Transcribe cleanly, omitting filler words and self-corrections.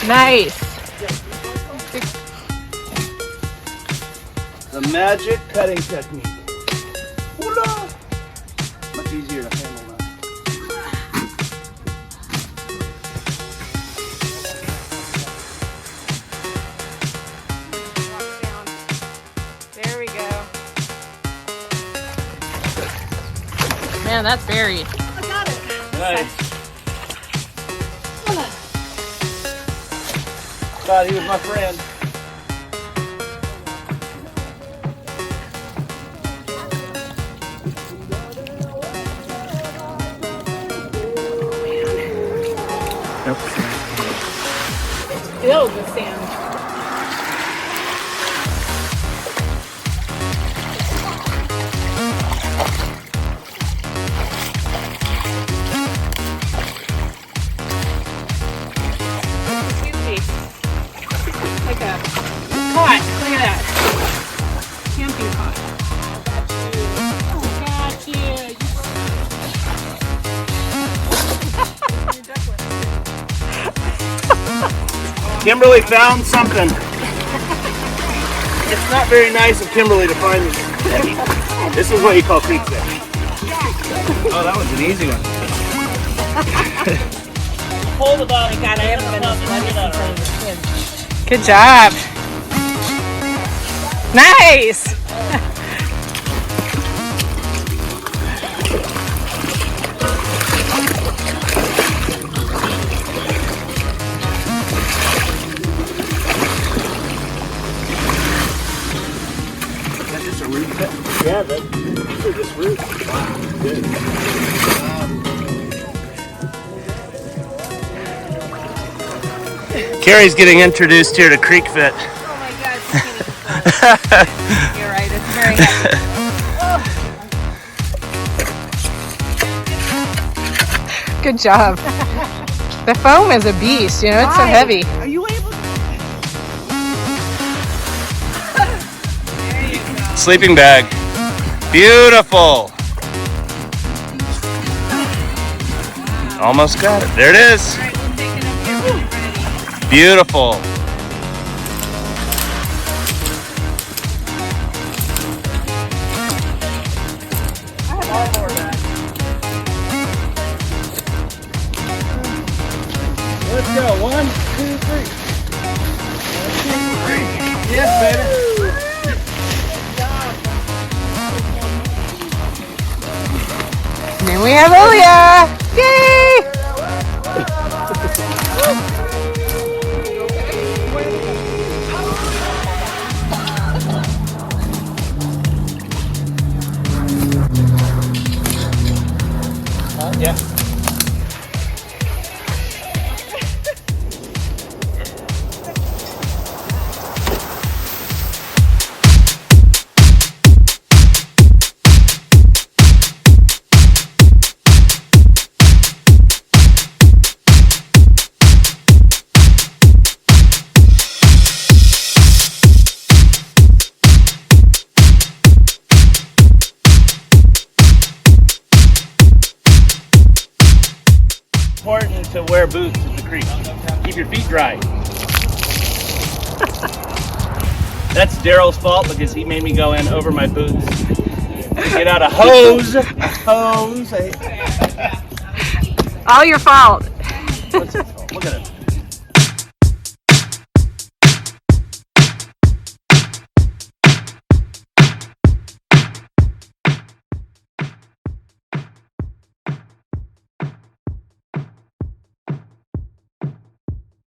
Nice. The magic cutting technique. Hola! Much easier to handle now. There we go. Man, that's buried. I got it. Nice. Thought he was my friend. Filled with sand. Like a pot. Look at that. Camping pot. Got you. Kimberly found something. It's not very nice of Kimberly to find this. This is what you call creek fish. Oh, that was an easy one. Hold the bottom. God, I haven't been this much. Good job. Nice. That's just a root pit. Yeah, these are just roots. Wow, good. Carrie's getting introduced here to creek fit. Oh my God. You're right. It's very heavy. Good job. The foam is a beast, you know, it's so heavy. Are you able to? Sleeping bag. Beautiful. Almost got it. There it is. Beautiful. Let's go. 1, 2, 3. 1, 2, 3. Yes, baby. And then we have Olia. Yay! Yeah. Important to wear boots in the creek. Keep your feet dry. That's Daryl's fault because he made me go in over my boots. Get out a hose. A hose. All your fault. What's his fault? Look at it.